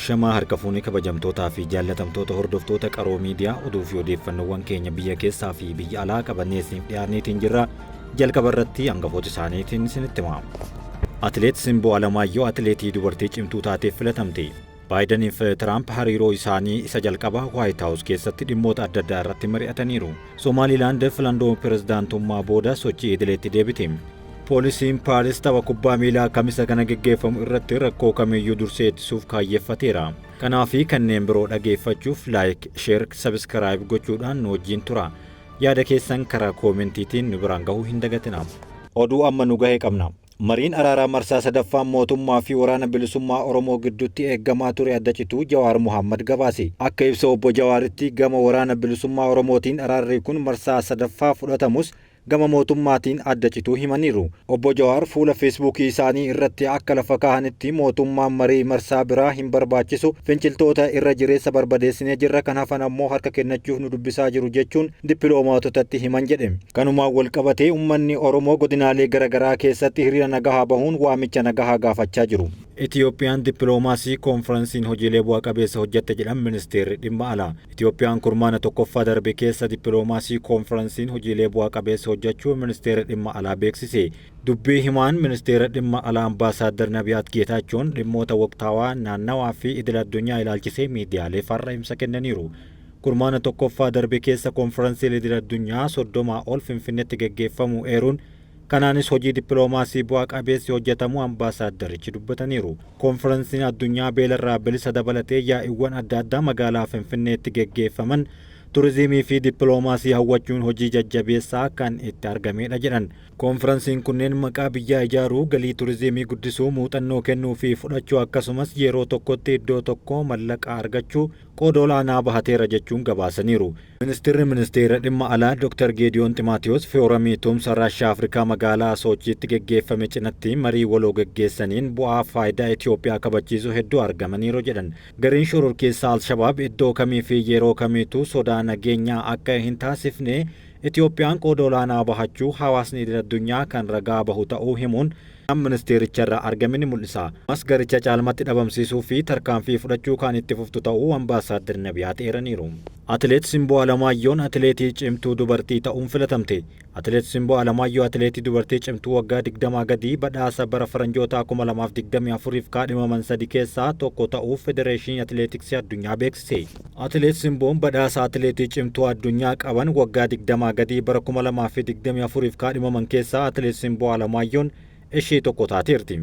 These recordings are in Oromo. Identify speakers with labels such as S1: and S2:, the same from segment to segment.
S1: Ashamaa harka fuunii kabajamtootaa fi jaallatamtoota hordoftoota qaroo miidiyaa oduu fi odeeffannoowwan keenya biyya keessaa fi biyya alaa qabannee isiniif dhiyaanneetiin jirra. Jalqaba irratti hangafoota isaaniitiin isinitti himamu. Atileet Simboo Alamaayyoo atileetii dubartii cimtuu taateef filatamte. Baayidanii fi Tiraamp hariiroo isaanii isa jalqabaa Waayit Haawus keessatti dhimmoota adda addaa irratti mari'ataniiru. Somaaliilaand filannoo pirezidaantummaa booda sochii idileetti deebite. Poolisiin Paaris tapha kubbaa miilaa kamisa kana geggeeffamu irratti rakkoo kamiyyuu dursee ittisuuf kaayeffateera. Kanaaf kanneen biroo dhageeffachuuf laayik, sheer, sabiskiraayib gochuudhaan nu wajjin tura. Yaada keessan karaa koomentiitiin nu biraan gahuu hin dagatinaa. Oduu amma nu gahee qabna. Mariin araaraa marsaa sadaffaan mootummaa fi waraana bilisummaa Oromoo gidduutti eeggamaa ture adda cituu Jawaar Mohammad gabaase. Akka ibsa obbo Jawaaritti gama waraana bilisummaa Oromootiin araarri kun marsaa sadaffaa fudhatamus gama mootummaatiin adda cituu himaniiru. Obbo Jawaar fuula feesbuukii isaanii irratti akka lafa kaahanitti mootummaan marii marsaa biraa hin barbaachisu finciltoota irra jireessa barbadeessinee jirra kan hafan ammoo harka kennachuuf nu dubbisaa jiru jechuun dippiloomaatotatti himan jedhe. Kanumaan wal qabatee uummanni Oromoo godinaalee garaagaraa keessatti hiriira nagahaa bahuun waamicha nagahaa gaafachaa jiru. Itiyoophiyaan dippiloomaasii koonfiraansiin hojiilee bu'aa qabeessa hojjette jedhan ministeerri dhimma alaa. Itiyoophiyaan kurmaana tokkoffaa darbe keessa dippiloomaasii koonfiraansiin hojiilee bu'aa qabeessa hojjechuu ministeerri dhimma alaa beeksise. Dubbii himaan ministeera dhimma alaa ambaasaaddar Nabiyaat Geetaachoon dhimmoota waqtaawaa naannawaa fi idil addunyaa ilaalchisee miidiyaalee farra ibsa kennaniiru. Kurmaana tokkoffaa darbe keessa koonfiraansiin idil addunyaa 30 ol Finfinneetti geggeeffamu eeruun kanaanis hojii dippiloomaasii bu'aa qabeessi hojjetamu ambaasaaddarichi dubbataniiru. Koonfiraansiin addunyaa beelarraa bilisa dabalatee yaa'iiwwan adda addaa magaalaa Finfinneetti geggeeffaman turizimii fi dippiloomaasii hawwachuun hojii jajjabeessaa kan itti argamedha jedhan. Koonfiraansiin kunneen maqaa biyyaa ijaaruu, galii turizimii guddisuu, muuxannoo kennuu fi fudhachuu akkasumas yeroo tokkotti iddoo tokko mallaqa argachuu qooda olaanaa bahateera jechuun gabaasaniiru. Ministeera dhimma alaa Dr. Geediyoon Ximaatiyoos fooramii tumsa Raashiyaa Afrikaa magaalaa Soochiitti geggeeffame cinatti marii waloo geggeessaniin bu'aa faayidaa Itiyoophiyaa kabachiisuu hedduu argamaniiru jedhan. Gariin shororkeessaa Al-Shabaab iddoo kamii fi yeroo kamiituu sodaa nageenyaa akka hin taasifne Itiyoophiyaan qooda olaanaa bahachuu hawaasni idil addunyaa kan ragaa bahu ta'uu himuun ministeericharraa argame ni mul'isa. Garicha caalmatti dhabamsiisuu fi tarkaanfii fudhachuu kan itti fuftu ta'uu ambaasaaddar Nabiyaat eeraniiru. Atileet Simboo Alamaayyoon atileetii cimtuu dubartii ta'uun filatamte. Atileet Simboo Alamaayyoo atileetii dubartii cimtuu waggaa 20 gadii badhaasa bara faranjoota 2024f kaadhimaman 3 keessaa tokko ta'uuf federeeshinii atileetiksii addunyaa beeksise. Atileet Simboon badhaasa atileetii cimtuu addunyaa qaban waggaa 20 gadii bara 2024f kaadhimaman keessaa atileet Simboo Alamaayyoon ishee tokko taateerti.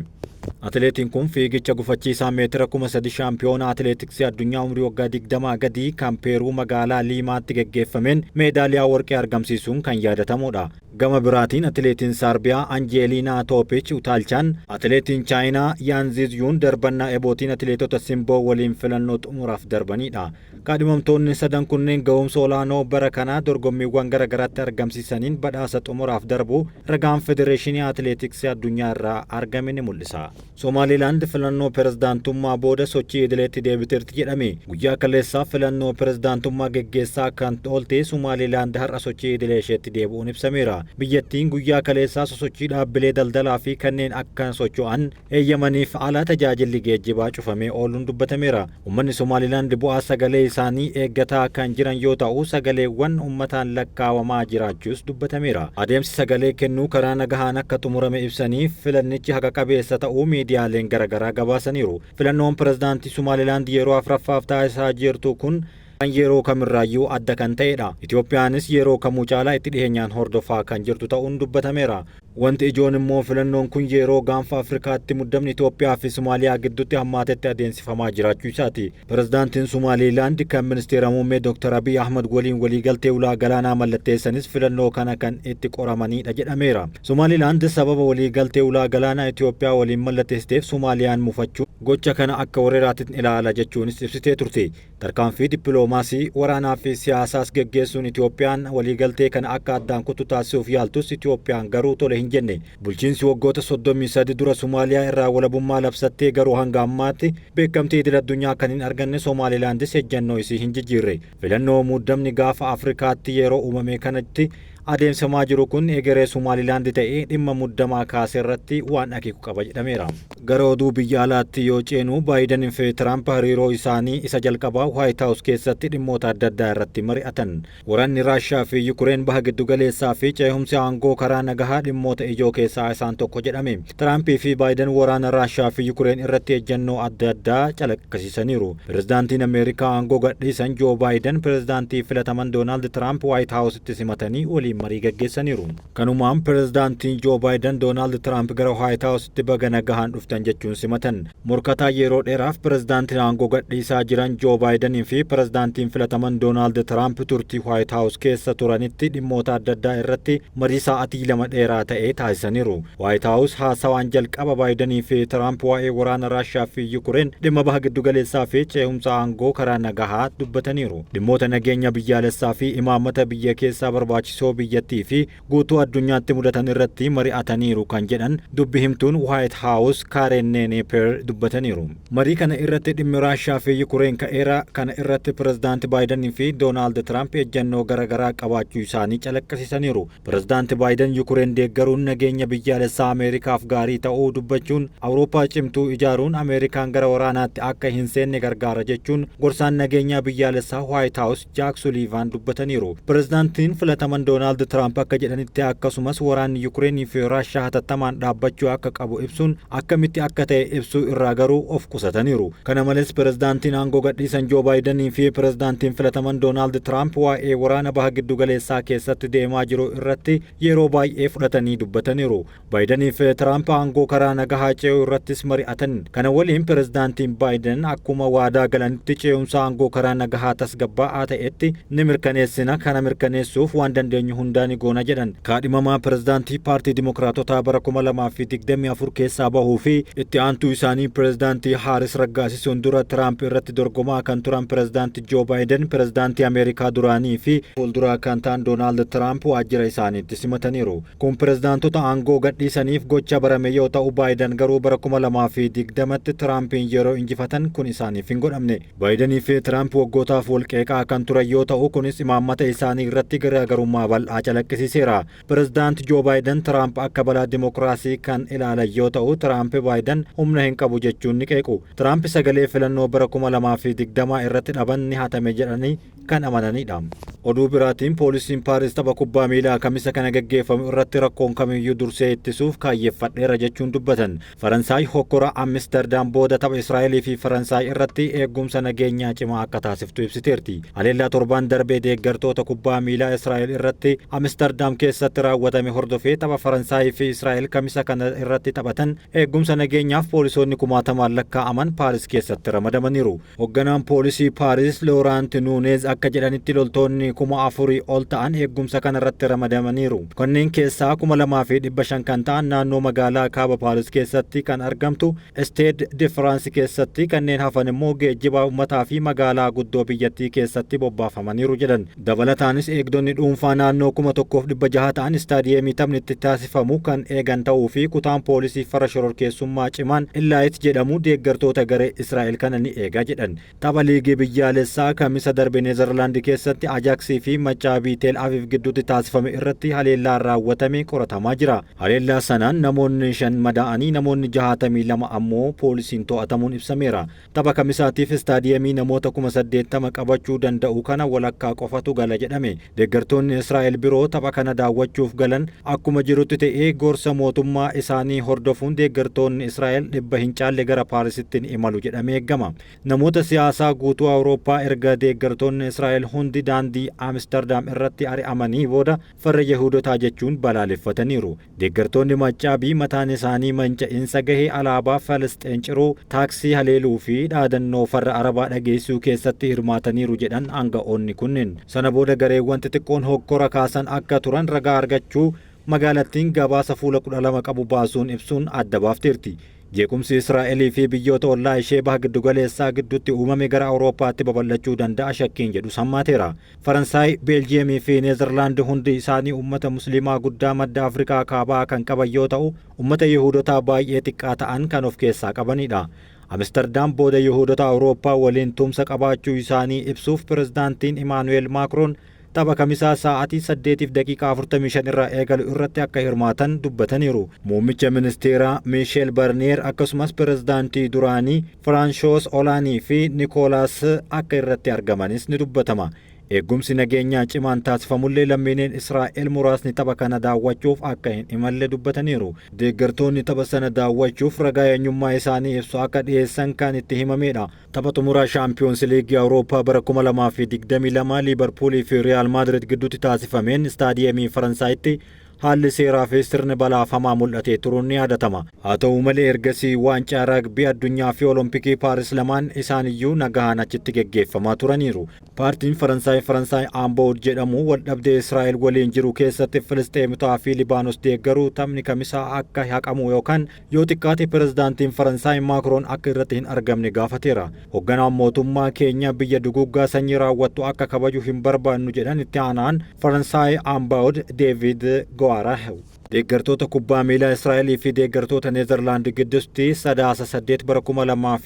S1: Atileetiin kun fiigicha gufachiisaa meetira 3,000 shaampiyoona atileetiksii addunyaa umrii waggaa 20 gadii kan Peeruu magaalaa Liimaatti geggeeffameen meedaaliyaa warqee argamsiisuun kan yaadatamudha. Gama biraatiin atileetiin Saarbiyaa Anjeeliinaa Toopich utaalchaan atileetiin Chaayinaa Yaan Zizyuun darbannaa ebootiin atileetota Simboo waliin filannoo xumuraaf darbanidha. Kaadhimamtoonni sadan kunneen ga'umsa olaanoo bara kanaa dorgommiiwwan garaagaraatti argamsiisaniin badhaasa xumuraaf darbu ragaan federeeshinii atileetiksii addunyaa irraa argame ni mul'isa. Somaaliilaand filannoo pirezidaantummaa booda sochii idileetti deebiteerti jedhame. Guyyaa kaleessaa filannoo pirezidaantummaa geggeessaa kan oolte Somaaliilaand har'a sochii idilee isheetti deebi'uun ibsameera. Biyyattiin guyyaa kaleessaa sosochii dhaabbilee daldalaa fi kanneen akka socho'an eeyyamaniif ala tajaajilli geejjibaa cufamee ooluun dubbatameera. Uummanni Somaaliilaand bu'aa sagalee isaanii eeggataa kan jiran yoo ta'u sagaleewwan uummataan lakkaawamaa jiraachuus dubbatameera. Adeemsi sagalee kennuu karaa nagahaan akka xumurame ibsanii filannichi haqa qabeessa ta'uu miidiyaaleen garaagaraa gabaasaniiru. Filannoon pirezidaantii Somaaliilaand yeroo afuraffaaf taasisaa jirtu kun kan yeroo kamirraayyuu adda kan ta'edha. Itiyoophiyaanis yeroo kamuu caalaa itti dhiyeenyaan hordofaa kan jirtu ta'uun dubbatameera. Wanti ijoon immoo filannoon kun yeroo gaanfa Afrikaatti muddamni Itoophiyaa fi Somaaliyaa gidduutti hammaatetti adeemsifamaa jiraachuu isaati. Pirezidaantiin Somaaliilaand kan ministeera muummee Dr. Abiy Ahmad waliin waliigaltee ulaa galaanaa mallatteessanis filannoo kana kan itti qoramanidha jedhameera. Somaaliilaand sababa waliigaltee ulaa galaanaa Itoophiyaa waliin mallatteessiteef Somaaliyaan mufachuu gocha kana akka weeraraatiin ilaala jechuunis ibsitee turte. Tarkaanfii dippiloomaasii waraanaa fi siyaasaas geggeessuun Itoophiyaan waliigaltee kana akka addaan kutu taasisuuf yaaltus Itoophiyaan garuu tole hin jenne. Bulchiinsi waggoota 33 dura Somaaliyaa irraa walabummaa labsattee garuu hanga ammaatti beekamtii idil addunyaa kan hin arganne Somaaliilaandis ejjennoo isii hin jijjiirre. Filannoo muddamni gaafa Afrikaatti yeroo uumame kanatti adeemsamaa jiru kun egeree Somaalilaand ta'ee dhimma muddamaa kaasee irratti waan akeeku qaba jedhameera. Gara oduu biyya alaatti yoo ceenu Baayiden fi Tiraamp hariiroo isaanii isa jalqabaa White House keessatti dhimmoota adda addaa irratti mari'atan. Waraanni Raashiyaa fi Yukureen baha giddu galeessaa fi ce'umsi aangoo karaa nagahaa dhimmoota ijoo keessaa isaan tokko jedhame. Tiraampii fi Baayiden waraana Raashiyaa fi Yukureen irratti ejjennoo adda addaa calaqqisiisaniiru. Pirezidaantiin Ameerikaa aangoo gadhiisan Joo Baayiden pirezidaantii filataman Doonaald Tiraamp White House'itti simatanii waliin marii gaggeessaniiru. Kanumaan pirezidaantiin Joo Baayiden Doonaald Tiraamp gara White House'itti baga nagahaan dhuftan jechuun simatan. Morkataa yeroo dheeraaf pirezidaantiin aangoo gadhiisaa jiran Joo Baayidenii fi pirezidaantiin filataman Doonaald Tiraamp turtii White House keessa turanitti dhimmoota adda addaa irratti marii sa'aatii 2 dheeraa ta'e taasisaniiru. White House haasawaan jalqaba Baayidenii fi Tiraamp waa'ee waraana Raashiyaa fi Yukureen dhimma baha giddu galeessaa fi ce'umsa aangoo karaa nagahaa dubbataniiru. Dhimmoota nageenya biyyaalessaa fi imaammata biyya keessaa barbaachisoo biyyattii fi guutuu addunyaatti mudatan irratti mari'ataniiru kan jedhan dubbi himtuun White House Karen Jean-Pierre dubbataniiru. Marii kana irratti dhimmi Raashiyaa fi Yukureen ka'eera. Kana irratti pirezidaanti Baayiden fi Doonaald Tiraamp ejjennoo garaagaraa qabaachuu isaanii calaqqisiisaniiru. Pirezidaanti Baayiden Yukureen deeggaruun nageenya biyyaalessaa Ameerikaaf gaarii ta'uu dubbachuun Awurooppaa cimtuu ijaaruun Ameerikaan gara waraanaatti akka hin seenne gargaara jechuun gorsaan nageenya biyyaalessaa White House Jack Sullivan dubbataniiru. Pirezidaantiin filataman Doonaald Tiraamp akka jedhanitti akkasumas waraanni Yukureenii fi Raashiyaa hatattamaan dhaabbachuu akka qabu ibsuun akkamitti akka ta'e ibsuu irraa garuu of qusataniiru. Kana malees pirezidaantiin aangoo gadhiisan Joo Baayidenii fi pirezidaantiin filataman Doonaald Tiraamp waa'ee waraana baha giddu galeessaa keessatti deemaa jiru irratti yeroo baay'ee fudhatanii dubbataniiru. Baayidenii fi Tiraamp aangoo karaa nagahaa ce'uu irrattis mari'atan. Kana waliin pirezidaantiin Baayiden akkuma waadaa galanitti ce'umsa aangoo karaa nagahaa tasgabbaa'aa ta'etti ni mirkaneessina. Kana mirkaneessuuf waan dandeenyu hundaa ni goona jedhan. Kaadhimamaa pirezidaantii paartii Dimookiraatotaa bara 2024 keessaa bahuu fi itti aantuu isaanii pirezidaantii Haaris raggaasisuun dura Tiraamp irratti dorgomaa kan turan pirezidaantii Joo Baayiden pirezidaantii Ameerikaa duraanii fi fuulduraa kan ta'an Doonaald Tiraamp waajjira isaaniitti simataniiru. Kun pirezidaantota aangoo gadhiisaniif gocha barame yoo ta'u Baayiden garuu bara 2020tti Tiraampiin yeroo injifatan kun isaaniif hin godhamne. Baayidenii fi Tiraamp waggootaaf walqeeqaa kan turan yoo ta'u kunis imaammata isaanii irratti garaagarummaa bal'aa calaqqisiiseera. Pirezidaanti Joo Baayiden Tiraamp akka balaa dimookiraasii kan ilaalan yoo ta'u Tiraamp Baayiden humna hin qabu jechuun ni qeequ. Tiraamp sagalee filannoo bara 2020 irratti dhaban ni hatame jedhanii kan amananidha. Oduu biraatiin poolisiin Paaris tapha kubbaa miilaa kamisa kana gaggeeffamu irratti rakkoon kamiyyuu dursee ittisuuf kaayyeeffadheera jechuun dubbatan. Faransaay hokkora Amsterdam booda tapha Israa'elii fi Faransaay irratti eegumsa nageenyaa cimaa akka taasiftu ibsiteerti. Haleellaa torban darbee deeggartoota kubbaa miilaa Israa'el irratti Amsterdam keessatti raawwatame hordofee tapha Faransaay fi Israa'el kamisa kana irratti taphatan eegumsa nageenyaaf poolisoonni 1000 lakkaa'aman Paaris keessatti ramadamaniiru. Hoogganaan poolisii Paaris Laurent Nunez akka jedhanitti loltoonni 4000 ol ta'an eegumsa kana irratti ramadamaniiru. Kanneen keessaa 2500 kan ta'an naannoo magaalaa kaaba Paaris keessatti kan argamtu Stade de France keessatti, kanneen hafan immoo geejjiba uummataa fi magaalaa guddoo biyyattii keessatti bobbaafamaniiru jedhan. Dabalataanis eegdonni dhuunfaa naannoo 1600 ta'an istaadiyeemii taphni itti taasifamu kan eegan ta'uu fi kutaan poolisii farra shororkeessummaa cimaan Illaayit jedhamu deeggartoota garee Israa'el kana ni eega jedhan. Tapha liigii biyyaalessaa kamisa darbe Neezerlaand keessatti Ajaksii fi Maccabii Teel Aviv gidduutti taasifame irratti haleellaan raawwatame qoratamaa jira. Haleellaa sanaan namoonni 5 madaa'anii namoonni 62 ammoo poolisiin to'atamuun ibsameera. Tapha kamisaatiif istaadiyeemii namoota 80,000 qabachuu danda'u kana walakkaa qofatu gala jedhame. Deeggartoonni Israa'el biroo tapha kana daawwachuuf galan akkuma jirutti ta'ee gorsa mootummaa isaanii hordofuun deeggartoonni Israa'el 100 hin caalle gara Paarisitti imalu jedhamee eegama. Namoota siyaasaa guutuu Awurooppaa erga deeggartoonni Israa'el hundi daandii Amsterdam irratti ari'amanii booda farra Yihuudotaa jechuun balaaleffataniiru. Deeggartoonni Maccabii mataan isaanii manca'insa gahee alaabaa Falasxeen ciruu, taaksii haleeluu fi dhaadannoo farra Arabaa dhageessuu keessatti hirmaataniiru jedhan aanga'oonni kunneen. Sana booda gareewwan xixiqqoon hokkora kaasan akka turan ragaa argachuu magaalattiin gabaasa fuula 12 qabu baasuun ibsuun adda baafteerti. Jeequmsi Israa'elii fi biyyoota ollaa ishee baha giddu galeessaa gidduutti uumame gara Awurooppaatti babal'achuu danda'a shakkiin jedhu sammaateera. Faransaay, Beeljiyeemii fi Neezerlaand hundi isaanii uummata musliimaa guddaa madda Afrikaa kaabaa kan qaban yoo ta'u, uummata Yihuudotaa baay'ee xiqqaa ta'an kan of keessaa qabanidha. Amsterdam booda Yihuudota Awurooppaa waliin tumsa qabaachuu isaanii ibsuuf pirezidaantiin Imaanu'eel Maakroon tapha kamisaa sa'aatii 8:45 irraa eegalu irratti akka hirmaatan dubbataniiru. Muummicha ministeeraa Miisheel Barnier akkasumas pirezidaantii duraanii Firaansoos Olaanii fi Nikoolaas akka irratti argamanis ni dubbatama. Eegumsi nageenyaa cimaan taasifamullee lammiileen Israa'el muraasni tapha kana daawwachuuf akka hin imalle dubbataniiru. Deeggartoonni tapha sana daawwachuuf ragaa eenyummaa isaanii ibsu akka dhiyeessan kan itti himamedha. Tapha xumuraa Shaampiyoons Liigii Awurooppaa bara 2022 Liibarpuulii fi Riyaal Maadiriid gidduutti taasifameen istaadiyeemii Faransaayitti haalli seeraa fi sirni balaafamaa mul'atee turuun ni yaadatama. Haa ta'u malee ergasii waancaa ragbii addunyaa fi olompikii Paaris lamaan isaaniyyuu nagahaan achitti geggeeffamaa turaniiru. Paartiin Faransaay Ambood jedhamu waldhabdee Israa'el waliin jiru keessatti Filisxeemotaa fi Libaanos deeggaruu taphni kamisaa akka haqamu yookaan yoo xiqqaate pirezidaantiin Faransaay Maakroon akka irratti hin argamne gaafateera. Hoogganaan mootummaa keenya biyya duguggaa sanyii raawwattu akka kabaju hin barbaannu jedhan itti aanaan Faransaay Ambood Deevid Goarahew. Deeggartoota kubbaa miilaa Israa'elii fi deeggartoota Neezerlaand gidduutti sadaasa 8 bara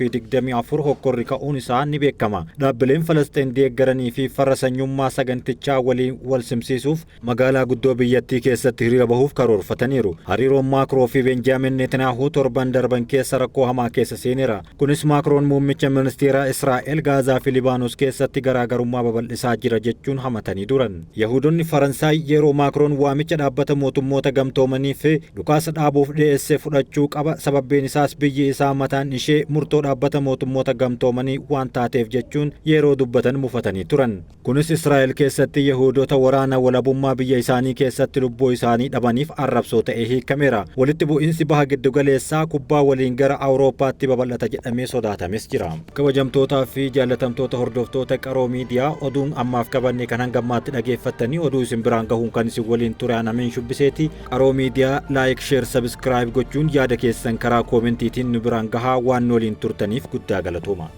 S1: 2024 hokkorri ka'uun isaa ni beekama. Dhaabbileen Falasxiin deeggaranii fi farra sanyummaa sagantichaa waliin wal simsiisuuf magaalaa guddoo biyyattii keessatti hiriira bahuuf karoorfataniiru. Hariiroon Maakroo fi Benjaamin Netanyaahuu torban darban keessa rakkoo hamaa keessa seeneera. Kunis Maakroon muummicha ministeeraa Israa'el Gaazaa fi Libaanos keessatti garaagarummaa babal'isaa jira jechuun hamatanii duran. Yahudoonni Faransaay yeroo Maakroon waamicha dhaabbata mootummoota gamtoomanii fi dhukaasa dhaabuuf dhiyeesse fudhachuu qaba, sababbiin isaas biyyi isaa mataan ishee murtoo dhaabbata mootummoota gamtoomanii waan taateef jechuun yeroo dubbatan mufatanii turan. Kunis Israa'el keessatti Yahudoota waraana walabummaa biyya isaanii keessatti lubbuu isaanii dhabaniif arrabsoo ta'ee hiikameera. Walitti bu'iinsi baha giddugaleessaa kubbaa waliin gara Awurooppaatti babal'ata jedhamee sodaatames jira. Kabajamtootaa fi jaallatamtoota hordoftoota Qaroo Miidiyaa, oduun ammaaf qabanne kan hanga ammaatti dhageeffattanii oduu isin biraan gahuun kan isin waliin ture Anamin Shubbiseeti. Qaroo Miidiyaa laayik, sheer, sabiskiraayib gochuun yaada keessan karaa koomentiitiin nu biraan gahaa waan waliin turtaniif guddaa galatooma.